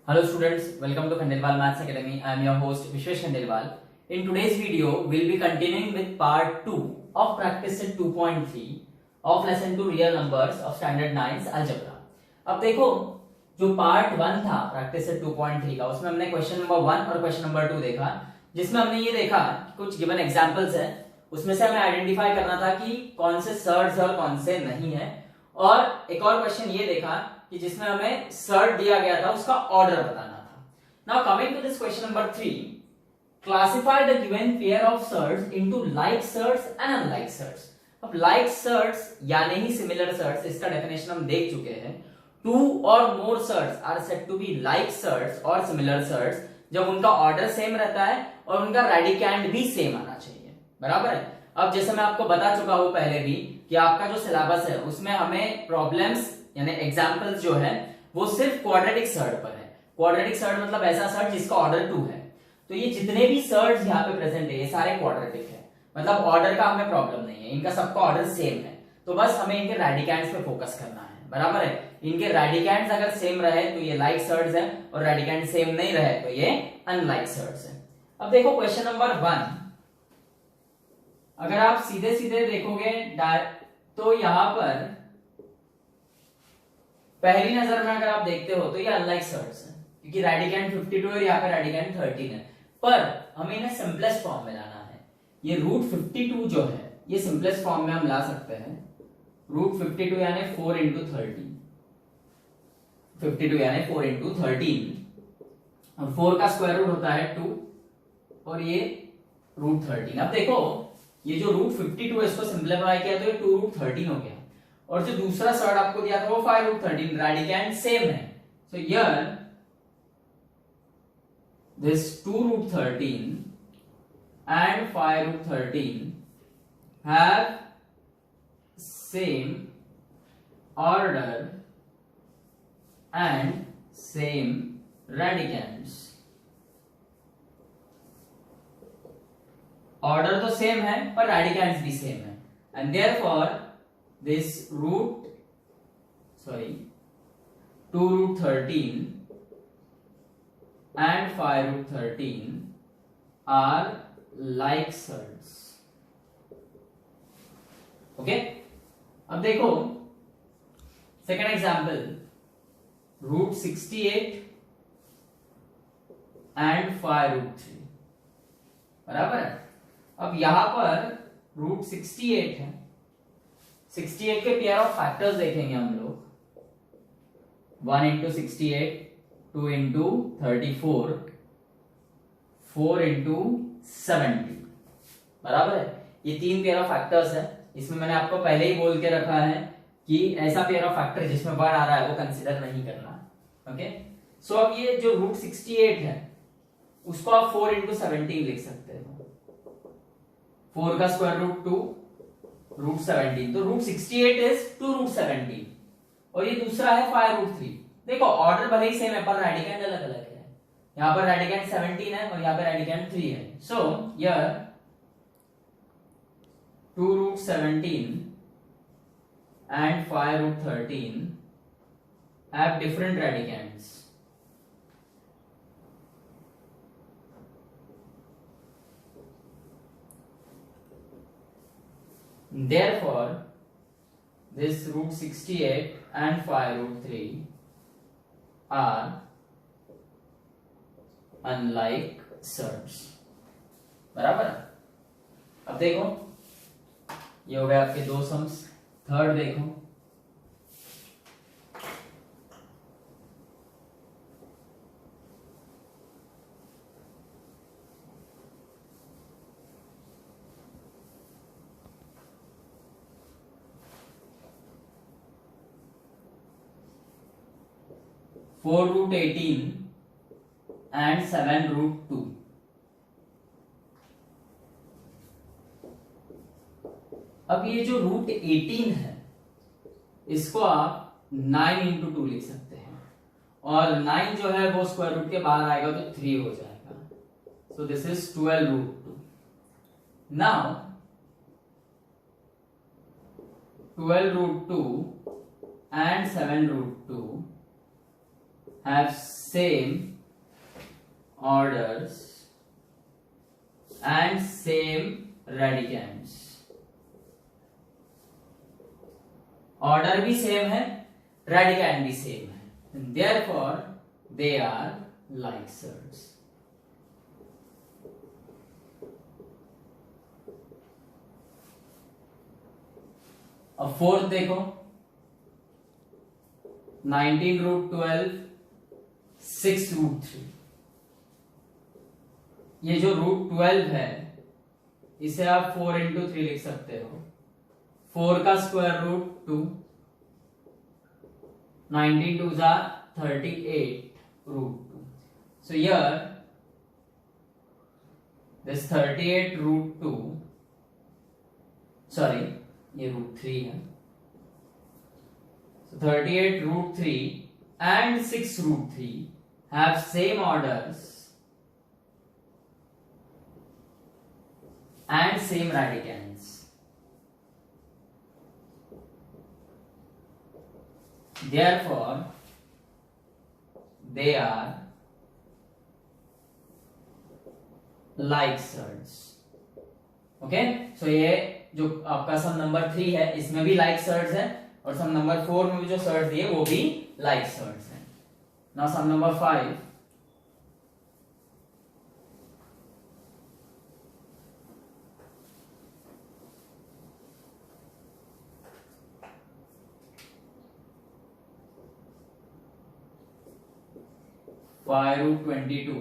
Hello students, welcome to Khandelwal Maths Academy. I am your host Vishwesh Khandelwal. In today's video, we'll be continuing with part 2 of practice set 2.3 of lesson 2 real numbers of standard 9 algebra. अब देखो जो part 1 था practice set 2.3 का, उसमें हमने question number 1 और question number 2 देखा, जिसमें हमने ये देखा कि कुछ गिवन एग्जांपल्स है, उसमें से हमें आइडेंटिफाई करना था कि कौन से सर्ड्स और कौन से नहीं है। और एक और क्वेश्चन ये देखा कि जिसमें हमें सर्ड दिया गया था उसका ऑर्डर बताना था। Now coming to this question number 3, classify the given pair of surds into like surds and unlike surds. अब लाइक सर्ड्स यानी ही सिमिलर सर्ड्स, इसका डेफिनेशन हम देख चुके हैं। टू और more surds are said to be like surds और सिमिलर सर्ड्स जब उनका ऑर्डर सेम रहता है और उनका रेडिकेंड भी सेम आना चाहिए, बराबर है। अब जैसे मैं आपको बता चुका हूं पहले भी कि आपका जो सिलेबस है उसमें हमें प्रॉब्लम्स यानी एग्जांपल्स जो है वो सिर्फ क्वाड्रेटिक सर्ड पर है। क्वाड्रेटिक सर्ड मतलब ऐसा सर्ड जिसका ऑर्डर 2 है। तो ये जितने भी सर्ड्स यहाँ पे प्रेजेंट है ये सारे क्वाड्रेटिक है, मतलब ऑर्डर का हमें प्रॉब्लम नहीं है, इनका सबका ऑर्डर सेम है। तो बस हमें इनके रेडिकेंड्स पे फोकस करना है, बराबर है। इनके रेडिकेंड्स अगर सेम रहे तो ये लाइक सर्ड्स है और रेडिकेंड सेम नहीं रहे तो ये अनलाइक सर्ड्स है। अब देखो क्वेश्चन नंबर 1, अगर आप सीधे सीधे देखोगे तो यहां पर पहली नजर में अगर आप देखते हो तो ये अनलाइक सर्ड्स है, क्योंकि रेडिकेंड 52 है और यहाँ पे रेडिकेंड 13 है। पर हमें इन्हें सिंपलेस्ट फॉर्म में लाना है। ये रूट 52 जो है ये सिंपलेस्ट फॉर्म में हम ला सकते हैं। रूट 52 यानी 4 इंटू 13, 52 यानी 4 इंटू 13 और 4 का स्क्वायर रूट होता है 2 और ये रूट 13। अब देखो ये जो रूट 52 है इसको सिंप्लीफाई किया तो ये 2 रूट 13 हो गया, और जो दूसरा सर्ड आपको दिया था वो 5 रूट 13, रेडिकेंड सेम है। So here this 2 root 13 and 5 root 13 have same order and same radicands। Order तो सेम है पर रेडिकेंड्स भी सेम है, and therefore this 2 root 13 and 5 root 13 are like surds। Okay, अब देखो second example, root 68 and 5 root 3, बराबर है। अब यहां पर रूट 68 है, 68 के पेयर ऑफ फैक्टर्स देखेंगे हम लोग। 1 इंटू 68, 2 इंटू 34, 4 इंटू 70, बराबर है। ये 3 पेयर ऑफ फैक्टर्स है। इसमें मैंने आपको पहले ही बोल के रखा है कि ऐसा पेयर ऑफ फैक्टर जिसमें 1 आ रहा है वो कंसिडर नहीं करना। ओके, सो अब ये जो रूट 68 है उसको आप 4 इंटू 17 लिख सकते हो। 4 का स्क्वायर रूट 2, रूट 17, तो रूट 68 इज 2 रूट 17 और ये दूसरा है 5 रूट 3। देखो ऑर्डर भले ही सेम है पर रेडिकेंड अलग अलग है। यहां पर रेडिकेंड 17 है और यहां पर रेडिकेंड 3 है। So here 2 root 17 and 5 root 13 have different radicands। Therefore this root 68 and 5 root 3 are unlike surds, बराबर। अब देखो ये हो गए आपके 2 सम्स। थर्ड देखो, फोर रूट 18 एंड 7 रूट 2। अब ये जो रूट 18 है इसको आप 9 इंटू 2 लिख सकते हैं, और 9 जो है वो स्क्वायर रूट के बाहर आएगा तो 3 हो जाएगा। So this is 12 root 2। Now 12 root 2 and 7 root 2 have same orders and same radicands. Order भी सेम है, रेडिकैंड भी सेम है, therefore they are like surds. अब फोर्थ देखो, 19 रूट 12 6 रूट 3. ये जो रूट 12 है इसे आप 4 इंटू 3 लिख सकते हो. 4 का स्क्वायर रूट 2, 19 2 जा 38 root 2. So here this 38 root 2, sorry ये रूट 3 है. So 38 root 3 and 6 root 3 have same orders and same radicands. Therefore they are like surds. Okay, so ये जो आपका सम नंबर 3 है इसमें भी like surds है, और सम नंबर 4 में भी जो सर्ड्स दिए वो भी like surds है. Now some number 5. Five root 22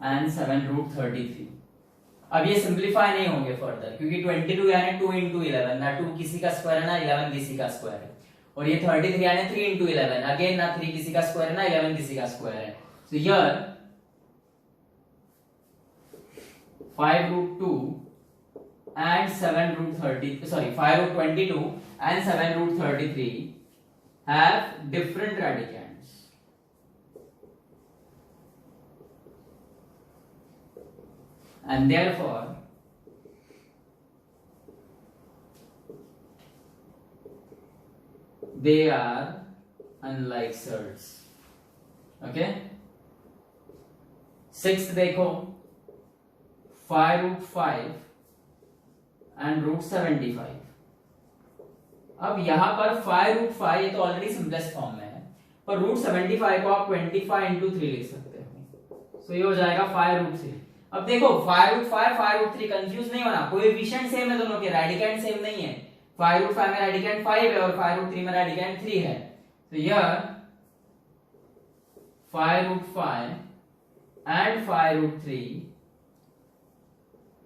and 7 root 33. अब ये सिंप्लीफाई नहीं होंगे फर्दर, क्योंकि 22 यानी 2 इंटू 11, ना 2 किसी का स्क्वायर है ना 11 किसी का स्क्वायर है, और ये 33 यानी 3 इंटू 11, अगेन ना 3 किसी का स्क्वायर है ना 11 किसी का स्क्वायर है. So here 5 root 2 and 7 root 30, sorry 5 root 22 and 7 root 33 have different radicands. And therefore they are unlike surds. Okay, sixth देखो, 5 रूट 5 एंड रूट 75. अब यहां पर 5 रूट 5 ये तो ऑलरेडी सिंपलेस्ट फॉर्म में है, पर रूट 75 को आप 25 इंटू 3 लिख सकते हो. सो ये हो जाएगा 5 रूट 3. अब देखो 5 रूट 5 5 रूट 3 कंफ्यूज नहीं होना, कोएफिशिएंट सेम है दोनों के, रेडिकैंड सेम नहीं है. 5 रूट 5 में रेडिकैंड 5 है और 5 रूट 3 में रेडिकैंड 3 है. तो यह 5 root 5 and 5 root 3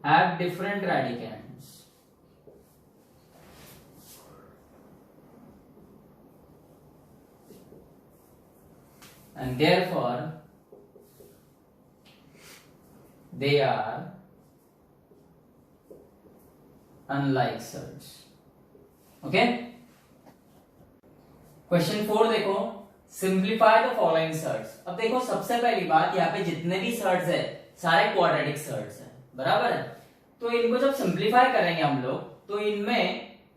have different radicands. And therefore they are unlike surds. Okay, question 4 देखो, सिंप्लीफाई द फॉलोइंग सर्ड्स. अब देखो सबसे पहली बात, यहाँ पे जितने भी सर्ड्स है सारे क्वाड्रेटिक सर्ड्स हैं, बराबर है. तो इनको जब सिंप्लीफाई करेंगे हम लोग, तो इनमें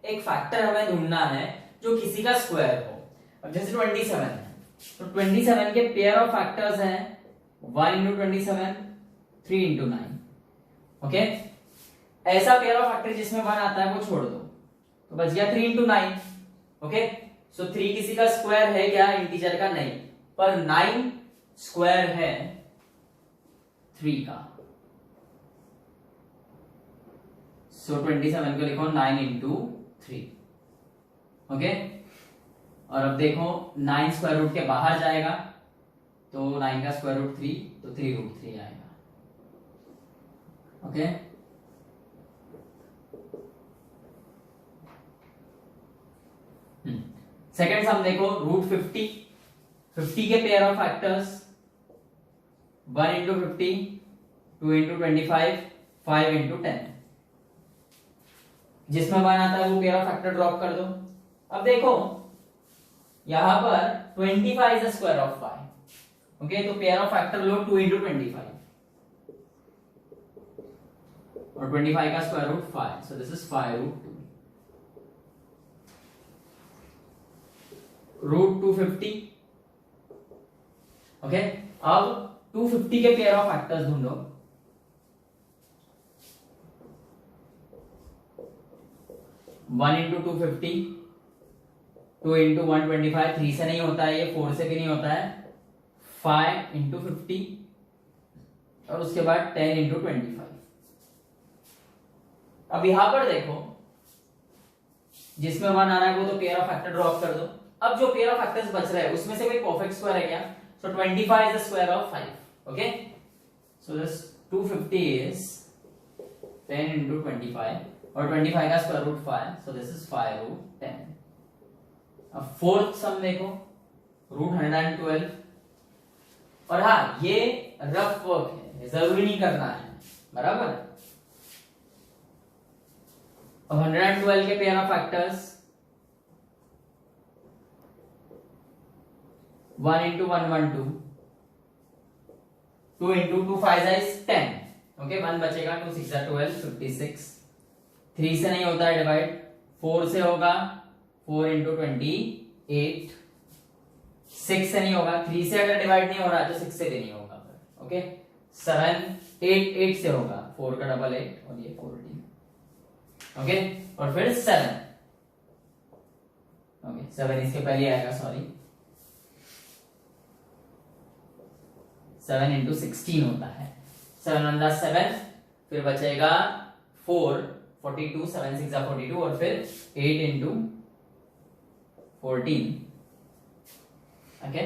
एक फैक्टर हमें ढूंढना है जो किसी का स्क्वायर हो. अब जैसे 27 है, तो 27 के पेयर ऑफ फैक्टर्स हैं 1 इंटू 27, 3 इंटू 9. ओके, ऐसा पेयर ऑफ फैक्टर जिसमें 1 आता है वो छोड़ दो, तो बच गया 3 इंटू 9. ओके, सो 3 किसी का स्क्वायर है क्या इंटीजर का? नहीं, पर 9 स्क्वायर है 3 का. सो 27 को लिखो 9 इंटू 3. ओके, और अब देखो 9 स्क्वायर रूट के बाहर जाएगा, तो 9 का स्क्वायर रूट 3, तो 3 रूट 3 आएगा. ओके, सेकेंड सम देखो, रूट 50. 50 के pair of factors 1 into 50, 2 into 25, 5 into 10. जिसमें 1 आता है वो पेयर ऑफ फैक्टर ड्रॉप कर दो. अब देखो यहां पर 25 is the square of 5. Okay, तो पेयर ऑफ फैक्टर लो 2 इंटू 25 और 25 का square root 5. So this is 5 root 2. Root 250 okay, अब 250 के पेयर ऑफ फैक्टर्स ढूंढो। 1 इंटू 250, 2 इंटू 125, 3 से नहीं होता है ये, 4 से भी नहीं होता है, 5 इंटू 50 और उसके बाद 10 इंटू 25। अब यहां पर देखो जिसमें 1 आ रहा है वो तो पेयर ऑफ फैक्टर ड्रॉप कर दो। अब जो पेयर ऑफ फैक्टर्स बच रहे हैं उसमें से कोई परफेक्ट स्क्वायर है क्या? So 25 is the square of 5। Okay, so this 250 is 10 into 25 और 25 का square root 5, so this is 5 root 10। अब फोर्थ सम देखो, रूट 112। और हाँ, ये रफ वर्क है, जरूरी नहीं करना है, बराबर। अब 112 के pair of factors 1 into 112, 2 into 2 5 is 10। Okay, 1 बचेगा, 2 6 12, 56। 3 से नहीं होता है डिवाइड, 4 से होगा, 4 into 28। 6 से नहीं होगा, 3 से अगर डिवाइड नहीं हो रहा तो 6 से भी नहीं होगा। ओके, 7 8 से होगा, 4 का डबल 8 और ये 14। ओके, और फिर 7। ओके, 7 इसके पहले आएगा, सॉरी, 7 into 16 होता है। 7 1 7, फिर बचेगा 4, 42, 7 6 42 और फिर 8 into 14। ओके,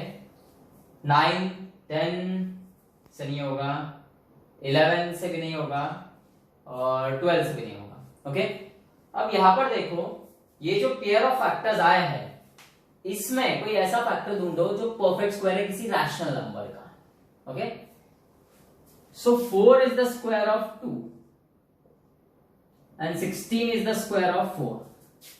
9 10 से नहीं होगा, 11 से भी नहीं होगा और 12 से भी नहीं होगा। ओके, अब यहां पर देखो ये जो पेयर ऑफ फैक्टर्स आए हैं इसमें कोई ऐसा फैक्टर ढूंढो जो परफेक्ट स्क्वायर है किसी रैशनल नंबर का। Okay, so 4 is the square of 2 and 16 is the square of 4।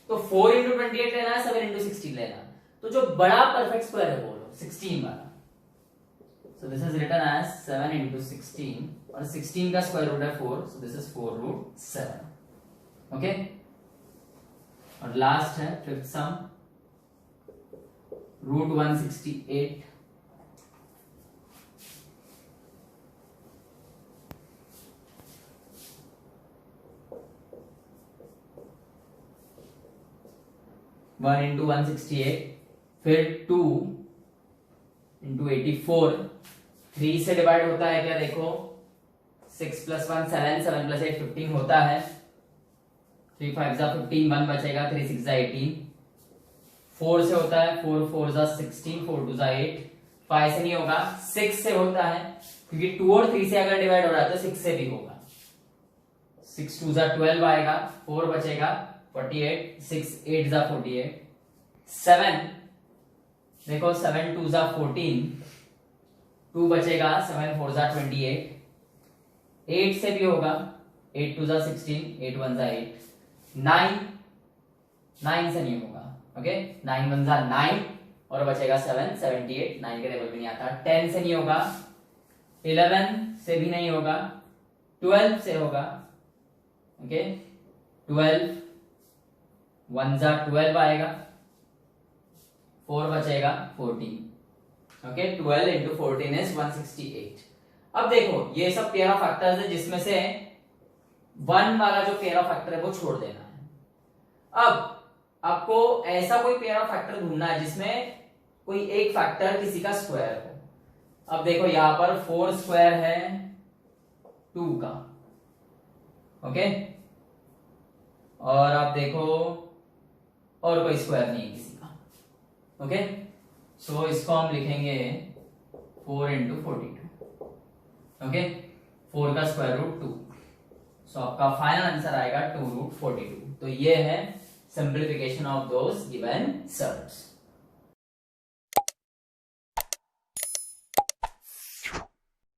तो 4 into 28 लेना है, 7 into 16 लेना है, तो जो बड़ा परफेक्ट स्क्वायर है बोलो 16 वाला। so this is written as 7 into 16 और 16 का स्क्वायर रूट है 4, so this is 4 root 7। Okay, और लास्ट है fifth sum, root 168। One into 168, फिर 2 इंटू 84। 3 से डिवाइड होता है क्या? देखो 6 + 1 7, 7 + 8 15 होता है। 3 5 जा 15, 1 बचेगा, 3 6 जा 18। 4 से होता है, 4 4 जा 16, 4 2 जा 8। 5 से नहीं होगा, 6 से होता है क्योंकि 2 और 3 से अगर डिवाइड हो रहा है तो 6 से भी होगा। 6 2 जा 12 आएगा, 4 बचेगा 48, 6 8 जा 48। 7 देखो 7 2 जा 14, 2 बचेगा, 7 4 जा 28। 8 से भी होगा, 8 2 जा 16, 8 1 जा 8। 9 से नहीं होगा। ओके, 9 1 जा 9 और बचेगा 7 78, 9 के टेबल में नहीं आता। 10 से नहीं होगा, 11 से भी नहीं होगा, 12 से होगा। ओके, 12 1 जा 12 आएगा, 4 बचेगा 14। Okay, 12 into 14 is 168। अब देखो ये सब पेयर ऑफ फैक्टर्स है जिसमें से 1 वाला जो पेयर ऑफ फैक्टर है वो छोड़ देना है। अब आपको ऐसा कोई पेयर ऑफ फैक्टर ढूंढना है जिसमें कोई एक फैक्टर किसी का स्क्वायर हो। अब देखो यहां पर 4 स्क्वायर है 2 का। ओके, और आप देखो और कोई स्क्वायर नहीं है किसी का। ओके, सो इसको हम लिखेंगे 4 इंटू 42। ओके, 4 का स्क्वायर रूट 2, सो आपका फाइनल आंसर आएगा 2 रूट 42। तो ये है simplification of those given shirts.